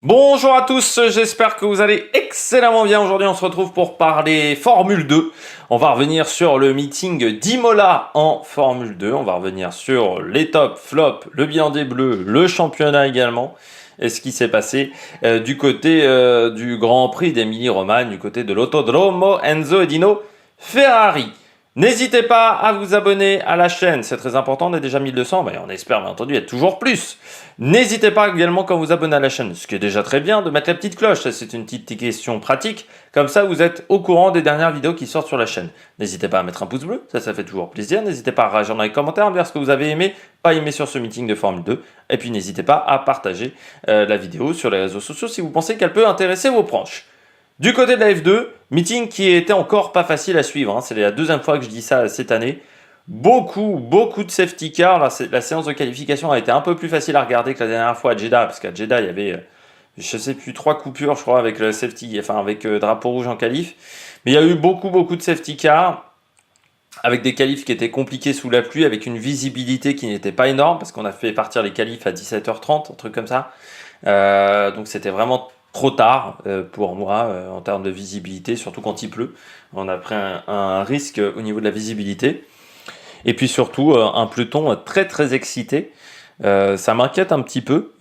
Bonjour à tous, j'espère que vous allez excellemment bien. Aujourd'hui, on se retrouve pour parler Formule 2. On va revenir sur le meeting d'Imola en Formule 2. On va revenir sur les tops, flops, le bilan des Bleus, le championnat également. Et ce qui s'est passé du côté du Grand Prix d'Émilie-Romagne, du côté de l'Autodromo Enzo Edino Ferrari. N'hésitez pas à vous abonner à la chaîne, c'est très important, on est déjà 1200, mais on espère bien entendu être toujours plus. N'hésitez pas également quand vous abonnez à la chaîne, ce qui est déjà très bien, de mettre la petite cloche, ça c'est une petite question pratique, comme ça vous êtes au courant des dernières vidéos qui sortent sur la chaîne. N'hésitez pas à mettre un pouce bleu, ça fait toujours plaisir, n'hésitez pas à réagir dans les commentaires, à me dire ce que vous avez aimé, pas aimé sur ce meeting de Formule 2, et puis n'hésitez pas à partager la vidéo sur les réseaux sociaux si vous pensez qu'elle peut intéresser vos proches. Du côté de la F2, meeting qui était encore pas facile à suivre, hein. C'est la deuxième fois que je dis ça cette année. Beaucoup de safety car. La séance de qualification a été un peu plus facile à regarder que la dernière fois à Jeddah, parce qu'à Jeddah il y avait, je sais plus, 3 coupures je crois avec le safety, enfin avec drapeau rouge en qualif. Mais il y a eu beaucoup de safety car, avec des qualifs qui étaient compliqués sous la pluie, avec une visibilité qui n'était pas énorme, parce qu'on a fait partir les qualifs à 17h30, un truc comme ça. Donc c'était vraiment trop tard pour moi en termes de visibilité, surtout quand il pleut. On a pris un risque au niveau de la visibilité. Et puis surtout, un peloton très excité. Ça m'inquiète un petit peu,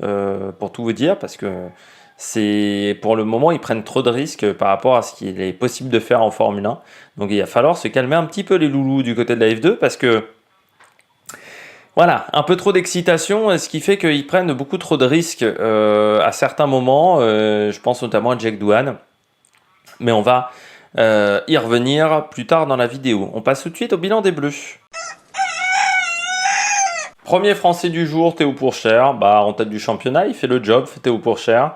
pour tout vous dire, parce que pour le moment, ils prennent trop de risques par rapport à ce qu'il est possible de faire en Formule 1. Donc il va falloir se calmer un petit peu les loulous du côté de la F2, parce que voilà, un peu trop d'excitation, ce qui fait qu'ils prennent beaucoup trop de risques à certains moments. Je pense notamment à Jack Doohan. Mais on va y revenir plus tard dans la vidéo. On passe tout de suite au bilan des Bleus. Premier Français du jour, Théo Pourchaire, en tête du championnat, il fait le job, Théo Pourchaire.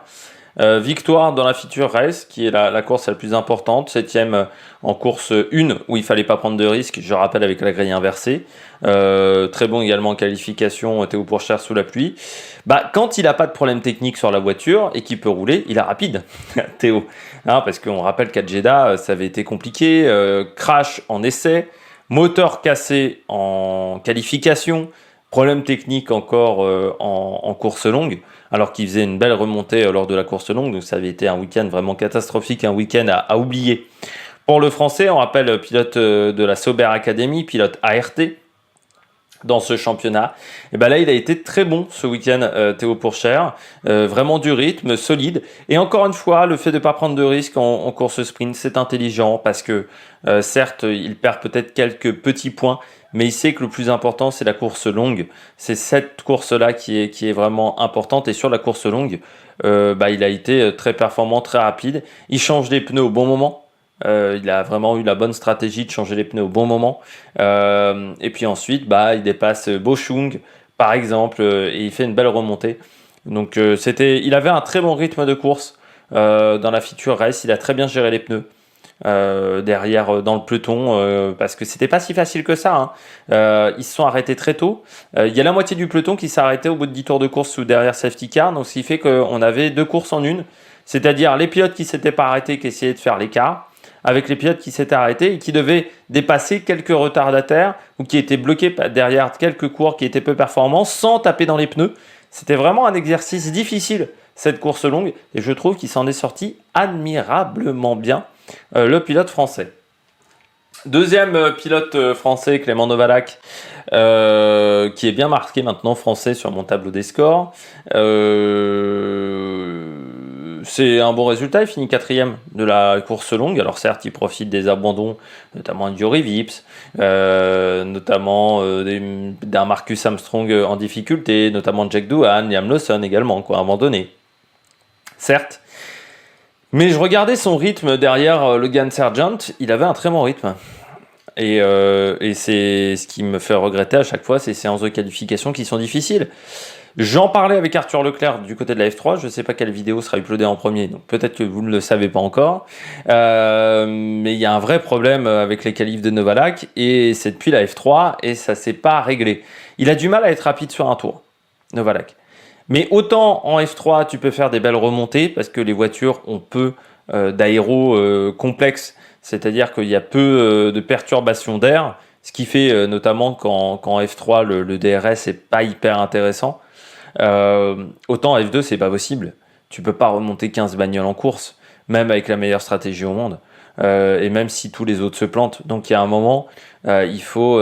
Victoire dans la feature race, qui est la course la plus importante, 7ème en course 1, où il fallait pas prendre de risques, je rappelle avec la grille inversée. Très bon également en qualification, Théo Pourchaire sous la pluie. Quand il n'a pas de problème technique sur la voiture et qu'il peut rouler, il est rapide, Théo. Parce qu'on rappelle qu'à Jeddah, ça avait été compliqué, crash en essai, moteur cassé en qualification, problème technique encore en course longue, alors qu'il faisait une belle remontée lors de la course longue, donc ça avait été un week-end vraiment catastrophique, un week-end à oublier. Pour le français, on rappelle pilote de la Sauber Academy, pilote ART dans ce championnat. Et là, il a été très bon ce week-end, Théo Pourchaire, vraiment du rythme, solide. Et encore une fois, le fait de ne pas prendre de risques en course sprint, c'est intelligent, parce que certes, il perd peut-être quelques petits points, mais il sait que le plus important, c'est la course longue. C'est cette course-là qui est vraiment importante. Et sur la course longue, il a été très performant, très rapide. Il change les pneus au bon moment. Il a vraiment eu la bonne stratégie de changer les pneus au bon moment. Et puis ensuite, il dépasse Boschung, par exemple, et il fait une belle remontée. Donc il avait un très bon rythme de course dans la feature race. Il a très bien géré les pneus. Derrière dans le peloton, parce que c'était pas si facile que ça, hein. Ils se sont arrêtés très tôt. Il y a la moitié du peloton qui s'est arrêté au bout de 10 tours de course ou derrière safety car, donc ce qui fait qu'on avait 2 courses en une, c'est-à-dire les pilotes qui s'étaient pas arrêtés, qui essayaient de faire l'écart, avec les pilotes qui s'étaient arrêtés et qui devaient dépasser quelques retardataires ou qui étaient bloqués derrière quelques coureurs qui étaient peu performants sans taper dans les pneus. C'était vraiment un exercice difficile, cette course longue, et je trouve qu'il s'en est sorti admirablement bien, le pilote français. Deuxième pilote français, Clément Novalak, qui est bien marqué maintenant français sur mon tableau des scores. C'est un bon résultat, il finit 4ème de la course longue. Alors certes, il profite des abandons, notamment de Jory Vips, notamment d'un Marcus Armstrong en difficulté, notamment de Jack Doohan, Liam Lawson également, abandonné. Certes. Mais je regardais son rythme derrière Logan Sargent, il avait un très bon rythme. Et c'est ce qui me fait regretter à chaque fois ces séances de qualification qui sont difficiles. J'en parlais avec Arthur Leclerc du côté de la F3, je ne sais pas quelle vidéo sera uploadée en premier, donc peut-être que vous ne le savez pas encore. Mais il y a un vrai problème avec les qualifs de Novalak, et c'est depuis la F3, et ça ne s'est pas réglé. Il a du mal à être rapide sur un tour, Novalak. Mais autant en F3, tu peux faire des belles remontées, parce que les voitures ont peu d'aéro complexe, c'est-à-dire qu'il y a peu de perturbations d'air, ce qui fait notamment qu'en F3, le DRS n'est pas hyper intéressant. Autant en F2, c'est pas possible. tu peux pas remonter 15 bagnoles en course, même avec la meilleure stratégie au monde. Et même si tous les autres se plantent. Donc il y a un moment, il faut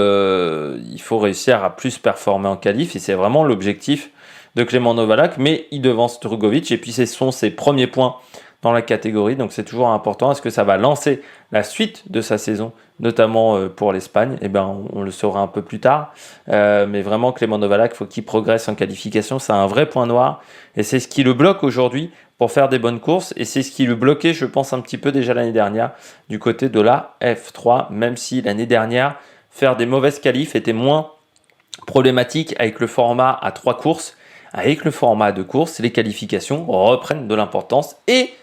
réussir à plus performer en qualif, et c'est vraiment l'objectif de Clément Novalak, mais il devance Drugovich, et puis ce sont ses premiers points dans la catégorie, donc c'est toujours important. Est-ce que ça va lancer la suite de sa saison, notamment pour l'Espagne? Eh ben, on le saura un peu plus tard, mais vraiment Clément Novalak, il faut qu'il progresse en qualification, c'est un vrai point noir, et c'est ce qui le bloque aujourd'hui pour faire des bonnes courses, et c'est ce qui le bloquait, je pense, un petit peu déjà l'année dernière du côté de la F3, même si l'année dernière, faire des mauvaises qualifs était moins problématique avec le format à 3 courses. Avec le format à 2 courses, les qualifications reprennent de l'importance, et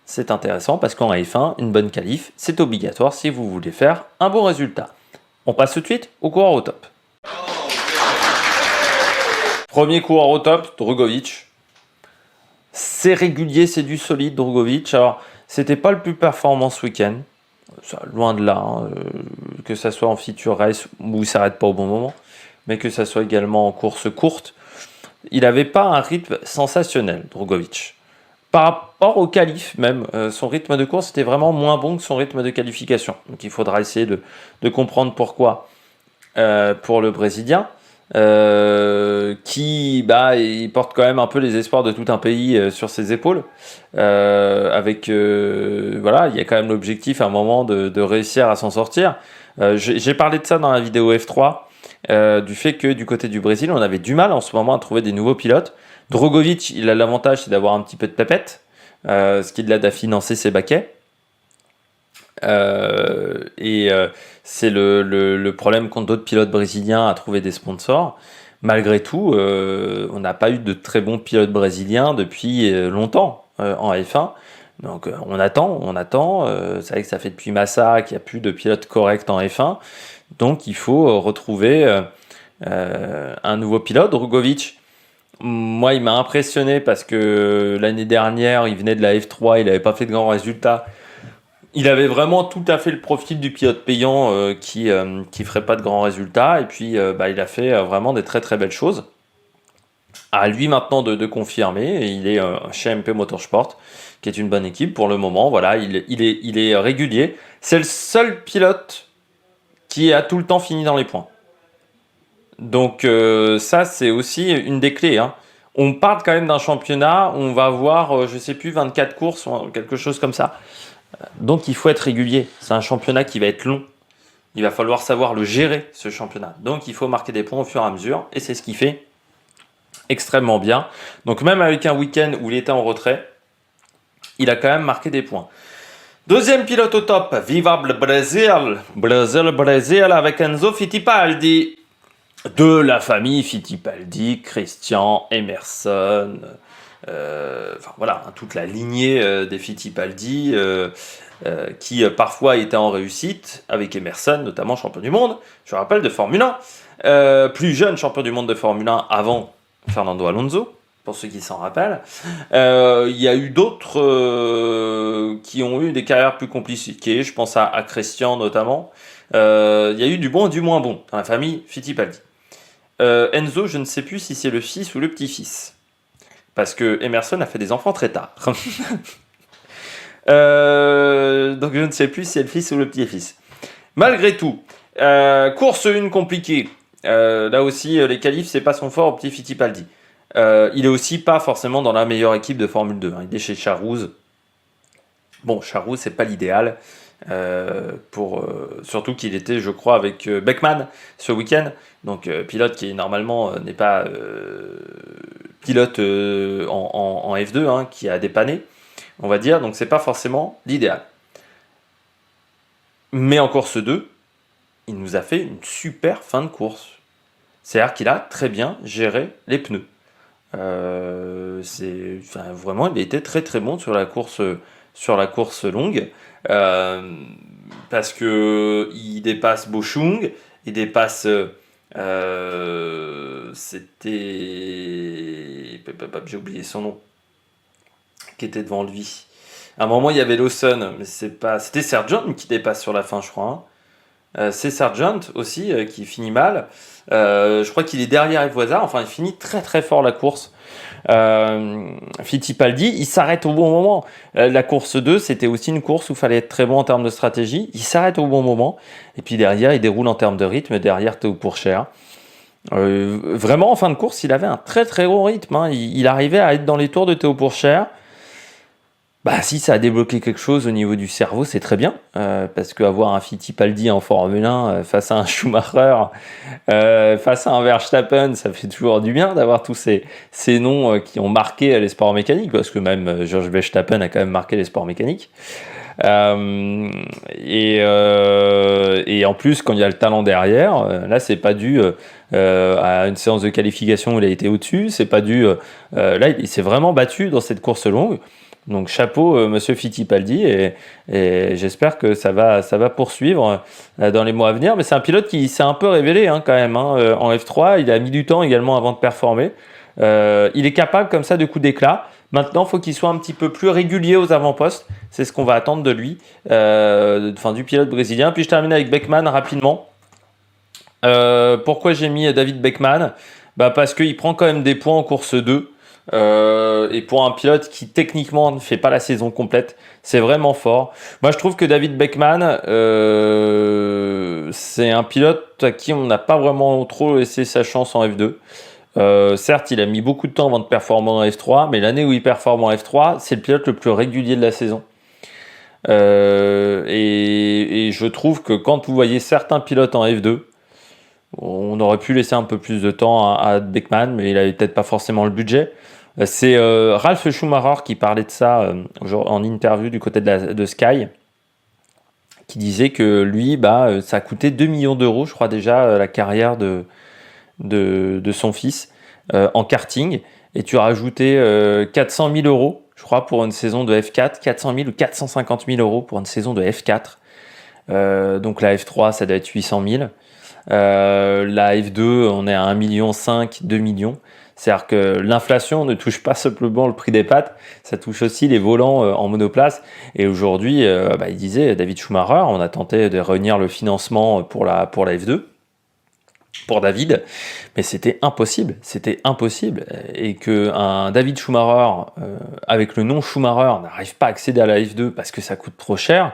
c'est intéressant parce qu'en F1, une bonne qualif, c'est obligatoire si vous voulez faire un bon résultat. On passe tout de suite au coureur au top. Premier coureur au top, Drugovich. C'est régulier, c'est du solide, Drugovich. Alors, c'était pas le plus performant ce week-end. Ça, loin de là, hein, que ça soit en feature race où il s'arrête pas au bon moment, mais que ça soit également en course courte. Il n'avait pas un rythme sensationnel, Drugovich. Par rapport au qualif même, son rythme de course était vraiment moins bon que son rythme de qualification. Donc il faudra essayer de comprendre pourquoi pour le Brésilien, il porte quand même un peu les espoirs de tout un pays sur ses épaules. Il y a quand même l'objectif à un moment de réussir à s'en sortir. J'ai parlé de ça dans la vidéo F3, du fait que du côté du Brésil, on avait du mal en ce moment à trouver des nouveaux pilotes. Drugovich, il a l'avantage, c'est d'avoir un petit peu de pépette, ce qui l'aide à financer ses baquets. C'est le problème qu'ont d'autres pilotes brésiliens à trouver des sponsors. Malgré tout, on n'a pas eu de très bons pilotes brésiliens depuis longtemps en F1. Donc on attend. C'est vrai que ça fait depuis Massa qu'il n'y a plus de pilotes corrects en F1. Donc il faut retrouver un nouveau pilote. Drugovich, moi, il m'a impressionné parce que l'année dernière, il venait de la F3, il n'avait pas fait de grands résultats. Il avait vraiment tout à fait le profil du pilote payant qui ferait pas de grands résultats. Et puis, il a fait vraiment des très très belles choses. À lui maintenant de confirmer. Et il est chez MP Motorsport, qui est une bonne équipe pour le moment. Voilà, il est régulier. C'est le seul pilote qui a tout le temps fini dans les points. Donc ça, c'est aussi une des clés, hein. On parle quand même d'un championnat où on va avoir, 24 courses, ou quelque chose comme ça. Donc il faut être régulier. C'est un championnat qui va être long. Il va falloir savoir le gérer, ce championnat. Donc il faut marquer des points au fur et à mesure. Et c'est ce qu'il fait extrêmement bien. Donc même avec un week-end où il était en retrait, il a quand même marqué des points. Deuxième pilote au top, Viva le Brésil. Brésil avec Enzo Fittipaldi. De la famille Fittipaldi, Christian, Emerson, toute la lignée des Fittipaldi qui parfois étaient en réussite, avec Emerson, notamment champion du monde, je rappelle, de Formule 1, plus jeune champion du monde de Formule 1 avant Fernando Alonso, pour ceux qui s'en rappellent. Il y a eu d'autres qui ont eu des carrières plus compliquées, je pense à Christian notamment. Il y a eu du bon et du moins bon dans la famille Fittipaldi. Enzo, je ne sais plus si c'est le fils ou le petit-fils. Parce que Emerson a fait des enfants très tard. Donc je ne sais plus si c'est le fils ou le petit-fils. Malgré tout, course 1 compliquée. Là aussi, les qualifs, c'est pas son fort au petit Fittipaldi. Il est aussi pas forcément dans la meilleure équipe de Formule 2. Il est chez Charouz. Bon, Charouz, c'est pas l'idéal. Surtout qu'il était, je crois, avec Beckman ce week-end, donc pilote qui normalement n'est pas pilote en F2, hein, qui a dépanné, on va dire, donc c'est pas forcément l'idéal. Mais en course 2, il nous a fait une super fin de course. C'est-à-dire qu'il a très bien géré les pneus. Vraiment, il était très très bon sur la course longue. Parce que il dépasse Bochung, il dépasse j'ai oublié son nom, qui était devant lui. À un moment il y avait Lawson, mais c'était Sargent qui dépasse sur la fin, je crois, hein. C'est Sargent aussi qui finit mal. Je crois qu'il est derrière Evoisard. Enfin, il finit très très fort la course. Fittipaldi, il s'arrête au bon moment. La course 2, c'était aussi une course où il fallait être très bon en termes de stratégie. Il s'arrête au bon moment. Et puis derrière, il déroule en termes de rythme. Derrière, Théo Pourchaire. Vraiment, en fin de course, il avait un très très bon rythme. Hein. Il arrivait à être dans les tours de Théo Pourchaire. Bah, si ça a débloqué quelque chose au niveau du cerveau, c'est très bien. Parce qu'avoir un Fittipaldi en Formule 1 face à un Schumacher, face à un Verstappen, ça fait toujours du bien d'avoir tous ces noms qui ont marqué les sports mécaniques. Parce que même George Verstappen a quand même marqué les sports mécaniques. Et en plus, quand il y a le talent derrière, là, c'est pas dû à une séance de qualification où il a été au-dessus. C'est pas dû. Là, il s'est vraiment battu dans cette course longue. Donc chapeau, Monsieur Fittipaldi, et j'espère que ça va poursuivre dans les mois à venir. Mais c'est un pilote qui s'est un peu révélé quand même. En F3, il a mis du temps également avant de performer. Il est capable comme ça de coups d'éclat. Maintenant, il faut qu'il soit un petit peu plus régulier aux avant-postes. C'est ce qu'on va attendre de lui, du pilote brésilien. Puis je termine avec Beckman rapidement. Pourquoi j'ai mis David Beckman ? Parce qu'il prend quand même des points en course 2. Et pour un pilote qui techniquement ne fait pas la saison complète, c'est vraiment fort. Moi je trouve que David Beckman, c'est un pilote à qui on n'a pas vraiment trop laissé sa chance en F2. Certes, il a mis beaucoup de temps avant de performer en F3, mais l'année où il performe en F3, c'est le pilote le plus régulier de la saison. Et je trouve que quand vous voyez certains pilotes en F2, on aurait pu laisser un peu plus de temps à Beckman, mais il n'avait peut-être pas forcément le budget. C'est Ralf Schumacher qui parlait de ça en interview du côté de Sky, qui disait que lui, ça a coûté 2 millions d'euros, je crois déjà, la carrière de son fils en karting. Et tu as rajouté 400 000 euros, je crois, pour une saison de F4, 400 000 ou 450 000 euros pour une saison de F4. Donc la F3, ça doit être 800 000. La F2, on est à 1,5 million, 2 millions. C'est-à-dire que l'inflation ne touche pas simplement le prix des pâtes, ça touche aussi les volants en monoplace. Et aujourd'hui, il disait, David Schumacher, on a tenté de réunir le financement pour la F2, pour David, mais c'était impossible. Et qu'un David Schumacher, avec le nom Schumacher, n'arrive pas à accéder à la F2 parce que ça coûte trop cher,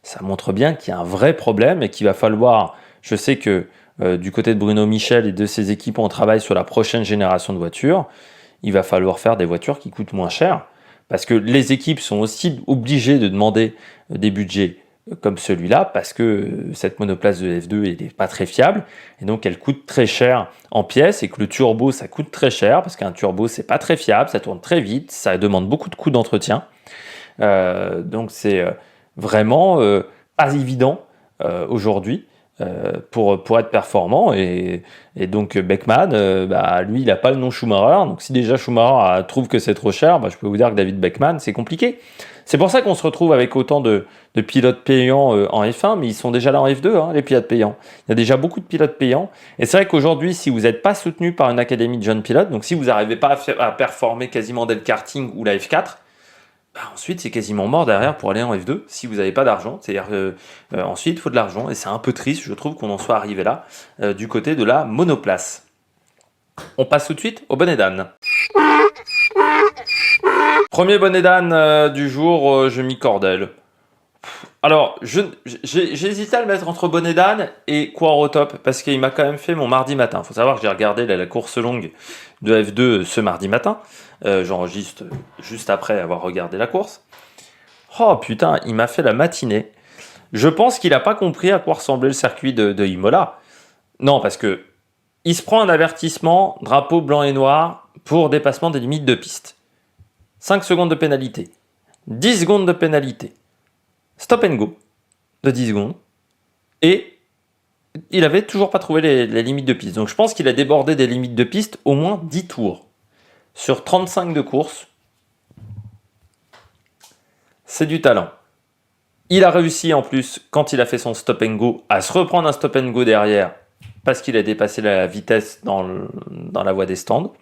ça montre bien qu'il y a un vrai problème et qu'il va falloir... Je sais que du côté de Bruno Michel et de ses équipes, on travaille sur la prochaine génération de voitures. Il va falloir faire des voitures qui coûtent moins cher, parce que les équipes sont aussi obligées de demander des budgets comme celui-là, parce que cette monoplace de F2 n'est pas très fiable, et donc elle coûte très cher en pièces, et que le turbo, ça coûte très cher, parce qu'un turbo, c'est pas très fiable, ça tourne très vite, ça demande beaucoup de coûts d'entretien. Donc c'est vraiment pas évident aujourd'hui. Pour être performant, et donc Beckman, lui il n'a pas le nom Schumacher, donc si déjà Schumacher trouve que c'est trop cher, je peux vous dire que David Beckman, c'est compliqué. C'est pour ça qu'on se retrouve avec autant de pilotes payants en F1, mais ils sont déjà là en F2, les pilotes payants. Il y a déjà beaucoup de pilotes payants, et c'est vrai qu'aujourd'hui, si vous n'êtes pas soutenu par une académie de jeunes pilotes, donc si vous n'arrivez pas à performer quasiment dès le karting ou la F4, ensuite, c'est quasiment mort derrière pour aller en F2 si vous n'avez pas d'argent. C'est-à-dire ensuite, il faut de l'argent. Et c'est un peu triste, je trouve, qu'on en soit arrivé là, du côté de la monoplace. On passe tout de suite au bonnet d'âne. Premier bonnet d'âne du jour, je mis Cordel. Alors, j'ai hésité à le mettre entre bonnet d'âne et Quarro Top, parce qu'il m'a quand même fait mon mardi matin. Il faut savoir que j'ai regardé la course longue de F2 ce mardi matin. J'enregistre juste après avoir regardé la course. Oh putain, il m'a fait la matinée. Je pense qu'il n'a pas compris à quoi ressemblait le circuit de Imola. Non, parce que il se prend un avertissement, drapeau blanc et noir, pour dépassement des limites de piste. 5 secondes de pénalité. 10 secondes de pénalité. Stop and go de 10 secondes. Et il avait toujours pas trouvé les limites de piste. Donc je pense qu'il a débordé des limites de piste au moins 10 tours. Sur 35 de course, c'est du talent. Il a réussi en plus, quand il a fait son stop and go, à se reprendre un stop and go derrière, parce qu'il a dépassé la vitesse dans la voie des stands.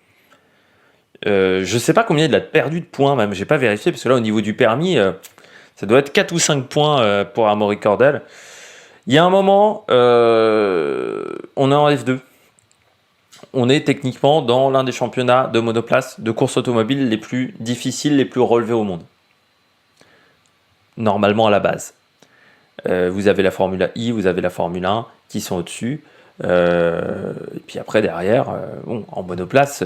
Je ne sais pas combien il a perdu de points, même, j'ai pas vérifié, parce que là, au niveau du permis, ça doit être 4 ou 5 points pour Amaury Cordel. Il y a un moment, on est en F2. on est techniquement dans l'un des championnats de monoplace de course automobile les plus difficiles, les plus relevés au monde. Normalement à la base. Vous avez la Formule I, vous avez la Formule 1 qui sont au-dessus. Et puis après, derrière, en monoplace,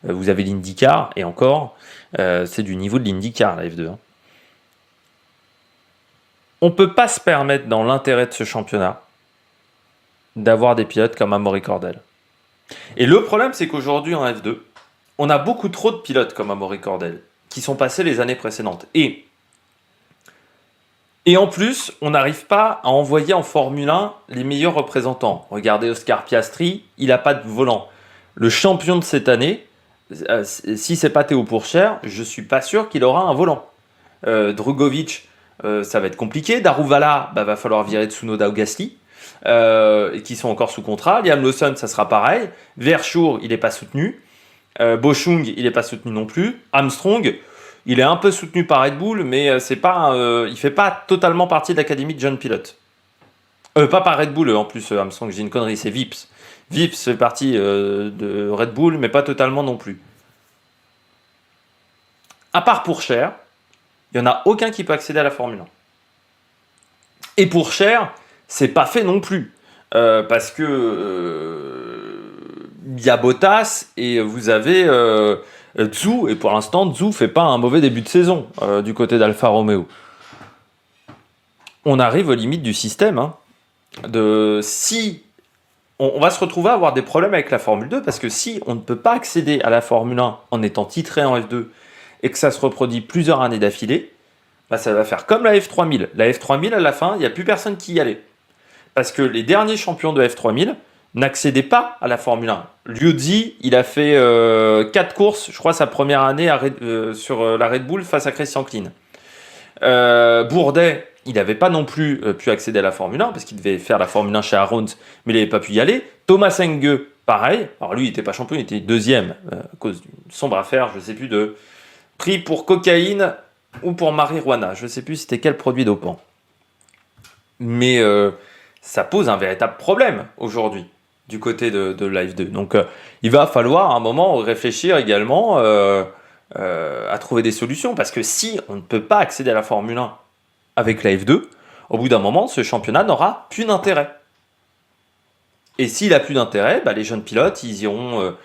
vous avez l'IndyCar, et encore, c'est du niveau de l'IndyCar, la F2. Hein. On ne peut pas se permettre, dans l'intérêt de ce championnat, d'avoir des pilotes comme Amaury Cordel. Et le problème, c'est qu'aujourd'hui, en F2, on a beaucoup trop de pilotes comme Amaury Cordel, qui sont passés les années précédentes. Et en plus, on n'arrive pas à envoyer en Formule 1 les meilleurs représentants. Regardez Oscar Piastri, il n'a pas de volant. Le champion de cette année, si c'est pas Théo Pourchaire, je ne suis pas sûr qu'il aura un volant. Drugovich, ça va être compliqué. Daruvala, va falloir virer Tsunoda ou Gasly, qui sont encore sous contrat. Liam Lawson, ça sera pareil. Verschoor, il n'est pas soutenu. Boschung, il n'est pas soutenu non plus. Armstrong, il est un peu soutenu par Red Bull, mais c'est pas, il fait pas totalement partie de l'académie de jeunes pilotes. Pas par Red Bull, en plus, Armstrong, j'ai une connerie, c'est Vips. Vips fait partie de Red Bull, mais pas totalement non plus. À part Pourchaire, il n'y en a aucun qui peut accéder à la Formule 1. Et Pourchaire, c'est pas fait non plus. Parce que il y a Bottas et vous avez Zhou, et pour l'instant, Zhou fait pas un mauvais début de saison du côté d'Alfa Romeo. On arrive aux limites du système. Hein, si on va se retrouver à avoir des problèmes avec la Formule 2, parce que si on ne peut pas accéder à la Formule 1 en étant titré en F2 et que ça se reproduit plusieurs années d'affilée, ça va faire comme la F3000. La F3000, à la fin, il n'y a plus personne qui y allait. Parce que les derniers champions de F3000 n'accédait pas à la Formule 1. Liuzzi, il a fait 4 courses, je crois, sa première année sur la Red Bull face à Christian Klein. Bourdet, il n'avait pas non plus pu accéder à la Formule 1 parce qu'il devait faire la Formule 1 chez Arons, mais il n'avait pas pu y aller. Thomas Enge, pareil. Alors lui, il n'était pas champion, il était deuxième à cause d'une sombre affaire, je ne sais plus, de pris pour cocaïne ou pour marijuana. Je ne sais plus c'était quel produit dopant. Mais ça pose un véritable problème aujourd'hui du côté de la F2. Donc il va falloir à un moment réfléchir également à trouver des solutions. Parce que si on ne peut pas accéder à la Formule 1 avec la F2, au bout d'un moment, ce championnat n'aura plus d'intérêt. Et s'il n'a plus d'intérêt, les jeunes pilotes, ils iront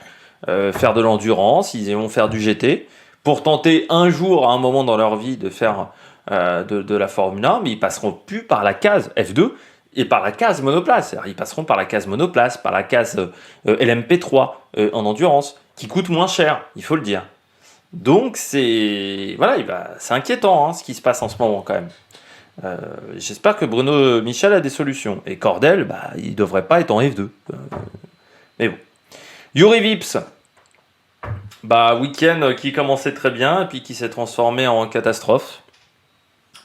faire de l'endurance, ils iront faire du GT, pour tenter un jour, à un moment dans leur vie, de faire de la Formule 1, mais ils passeront plus par la case F2, et par la case monoplace. Alors, ils passeront par la case monoplace, par la case LMP3 en endurance, qui coûte moins cher, il faut le dire. Donc c'est inquiétant ce qui se passe en ce moment quand même. J'espère que Bruno Michel a des solutions. Et Cordel, il devrait pas être en F2. Mais bon. Juri Vips, week-end qui commençait très bien et puis qui s'est transformé en catastrophe.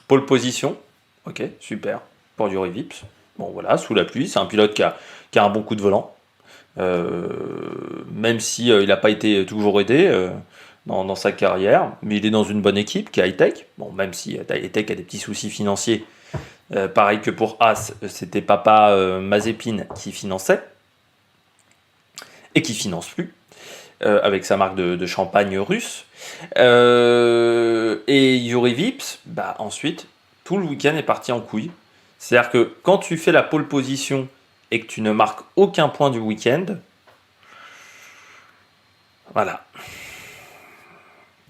Pole position, ok, super pour Juri Vips. Bon voilà, sous la pluie, c'est un pilote qui a un bon coup de volant. Même si il n'a pas été toujours aidé dans sa carrière, mais il est dans une bonne équipe qui est Hightech. Bon, même si Hightech a des petits soucis financiers, pareil que pour Haas, c'était papa Mazepin qui finançait et qui finance plus avec sa marque de champagne russe. Et Juri Vips, ensuite, tout le week-end est parti en couille. C'est-à-dire que quand tu fais la pole position et que tu ne marques aucun point du week-end, voilà.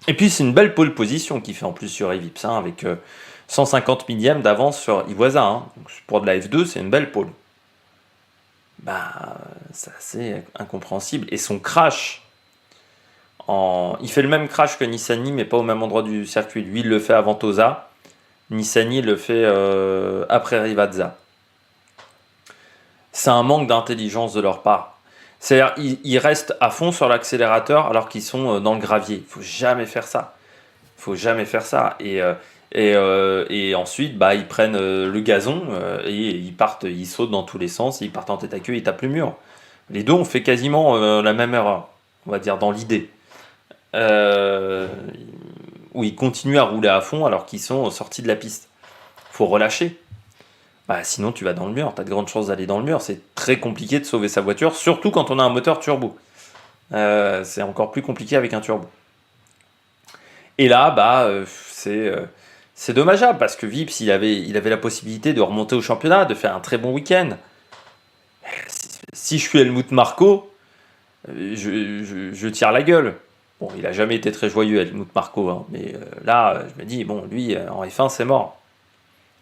Et puis c'est une belle pole position qu'il fait en plus sur Vips, avec 150 millièmes d'avance sur Iwasa. Donc pour de la F2, c'est une belle pole. C'est assez incompréhensible. Et son crash, il fait le même crash que Nissany, mais pas au même endroit du circuit. Lui, il le fait avant Tosa. Nissany le fait après Rivazza. C'est un manque d'intelligence de leur part. C'est-à-dire, ils restent à fond sur l'accélérateur alors qu'ils sont dans le gravier. Il ne faut jamais faire ça. Et ensuite, ils prennent le gazon et ils sautent dans tous les sens, ils partent en tête à queue, ils tapent le mur. Les deux ont fait quasiment la même erreur, on va dire, dans l'idée. Où ils continuent à rouler à fond alors qu'ils sont sortis de la piste. Il faut relâcher. bah, sinon tu vas dans le mur, tu as de grandes chances d'aller dans le mur. C'est très compliqué de sauver sa voiture, surtout quand on a un moteur turbo. C'est encore plus compliqué avec un turbo. Et là, c'est dommageable parce que Vips, il avait la possibilité de remonter au championnat, de faire un très bon week-end. Si je suis Helmut Marko, je tire la gueule. Bon, il a jamais été très joyeux, Helmut Marko, hein, mais là, je me dis, bon, lui, en F1, c'est mort.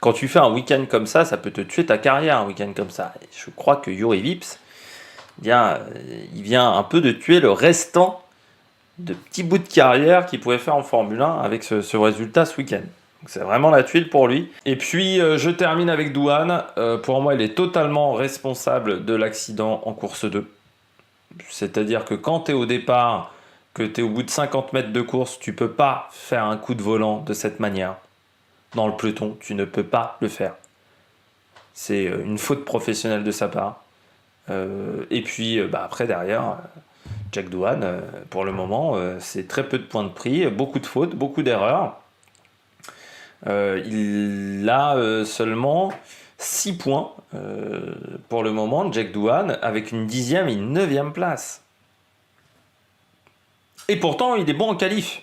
Quand tu fais un week-end comme ça peut te tuer ta carrière, un week-end comme ça. Et je crois que Juri Vips, il vient un peu de tuer le restant de petits bouts de carrière qu'il pouvait faire en Formule 1 avec ce résultat ce week-end. Donc c'est vraiment la tuile pour lui. Et puis je termine avec Douane. Pour moi, il est totalement responsable de l'accident en course 2. C'est-à-dire que quand tu es au départ, que tu es au bout de 50 mètres de course, tu peux pas faire un coup de volant de cette manière. Dans le peloton, tu ne peux pas le faire. C'est une faute professionnelle de sa part. Et puis après derrière, Jack Doohan, pour le moment, c'est très peu de points de prix, beaucoup de fautes, beaucoup d'erreurs. Il a seulement 6 points pour le moment, Jack Doohan, avec une 10e et une 9e place. Et pourtant, il est bon en qualif.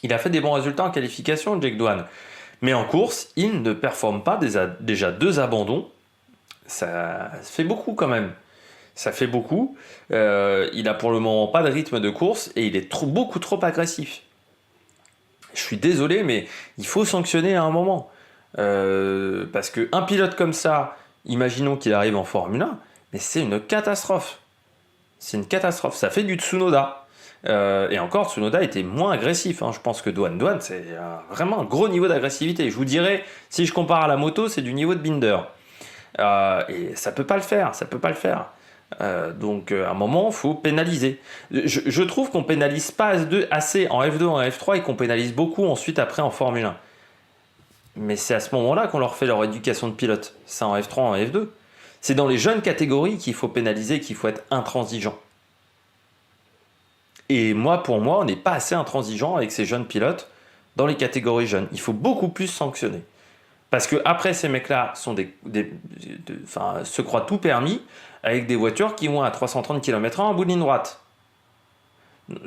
Il a fait des bons résultats en qualification, Jack Doohan. Mais en course, il ne performe pas. Déjà 2 abandons. Ça fait beaucoup quand même. Ça fait beaucoup. Il a pour le moment pas de rythme de course et il est beaucoup trop agressif. Je suis désolé, mais il faut sanctionner à un moment. Parce qu'un pilote comme ça, imaginons qu'il arrive en Formule 1, mais c'est une catastrophe. C'est une catastrophe. Ça fait du Tsunoda. Et encore, Tsunoda était moins agressif. Hein. Je pense que Doohan, c'est vraiment un gros niveau d'agressivité. Je vous dirais, si je compare à la moto, c'est du niveau de Binder. Et ça peut pas le faire. Ça peut pas le faire. Donc à un moment, il faut pénaliser. Je trouve qu'on pénalise pas assez en F2, en F3 et qu'on pénalise beaucoup ensuite après en Formule 1. Mais c'est à ce moment-là qu'on leur fait leur éducation de pilote. C'est en F3, en F2. C'est dans les jeunes catégories qu'il faut pénaliser, qu'il faut être intransigeant. Et pour moi, on n'est pas assez intransigeant avec ces jeunes pilotes dans les catégories jeunes. Il faut beaucoup plus sanctionner. Parce que après, ces mecs-là se croient tout permis avec des voitures qui vont à 330 km/h en bout de ligne droite.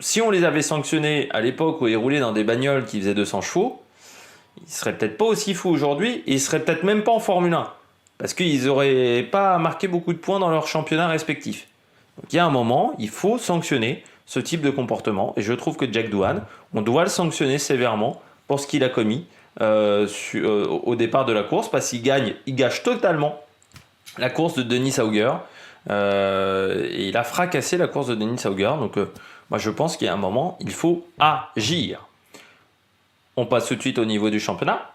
Si on les avait sanctionnés à l'époque où ils roulaient dans des bagnoles qui faisaient 200 chevaux, ils seraient peut-être pas aussi fous aujourd'hui et ils seraient peut-être même pas en Formule 1. Parce qu'ils n'auraient pas marqué beaucoup de points dans leur championnat respectif. Donc il y a un moment, il faut sanctionner ce type de comportement. Et je trouve que Jack Doohan, on doit le sanctionner sévèrement pour ce qu'il a commis au départ de la course, parce qu'il gâche totalement la course de Dennis Hauger. Et il a fracassé la course de Dennis Hauger. Donc moi je pense qu'il y a un moment, il faut agir. On passe tout de suite au niveau du championnat.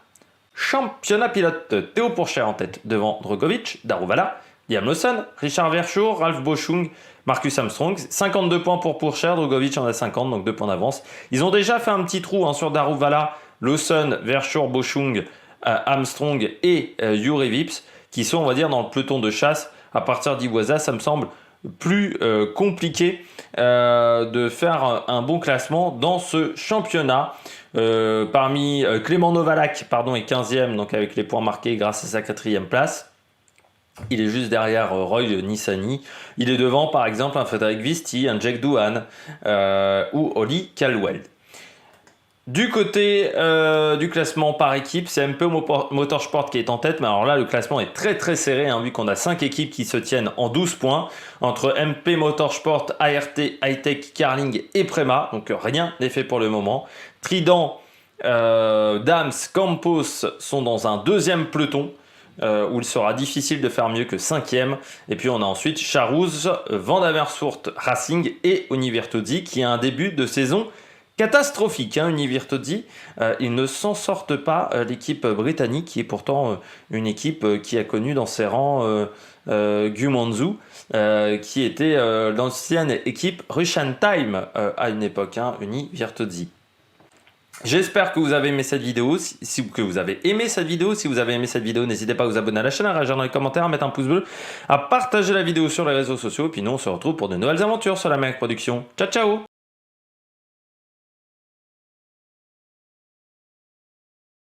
Championnat pilote, Théo Pourchaire en tête devant Drugovich, Daruvala, Liam Lawson, Richard Verschoor, Ralph Boschung, Marcus Armstrong. 52 points pour Pourchaire, Drugovich en a 50, donc 2 points d'avance. Ils ont déjà fait un petit trou sur Daruvala, Lawson, Verschoor, Boschung, Armstrong et Juri Vips, qui sont, on va dire, dans le peloton de chasse. À partir d'Iwasa, ça me semble plus compliqué de faire un bon classement dans ce championnat. Parmi Clément Novalak est 15e, donc avec les points marqués grâce à sa 4e place. Il est juste derrière Roy Nissany. Il est devant par exemple un Frédéric Visty, un Jack Doohan ou Ollie Caldwell. Du côté du classement par équipe, c'est MP Motorsport qui est en tête, mais alors là le classement est très très serré, vu qu'on a 5 équipes qui se tiennent en 12 points, entre MP Motorsport, ART, Hightech, Carling et Prema, donc rien n'est fait pour le moment. Trident, Dams, Campos sont dans un 2e peloton, où il sera difficile de faire mieux que 5e, et puis on a ensuite Charouz, Van Amersfoort Racing et Univirtozzi qui a un début de saison catastrophique, Univirtozzi. Ils ne s'en sortent pas, l'équipe britannique, qui est pourtant une équipe qui a connu dans ses rangs Gu Manzou, qui était l'ancienne équipe Russian Time à une époque, Univirtozzi. J'espère que vous avez aimé cette vidéo. Si vous avez aimé cette vidéo, n'hésitez pas à vous abonner à la chaîne, à réagir dans les commentaires, à mettre un pouce bleu, à partager la vidéo sur les réseaux sociaux. Et puis nous, on se retrouve pour de nouvelles aventures sur la Merck Production. Ciao, ciao!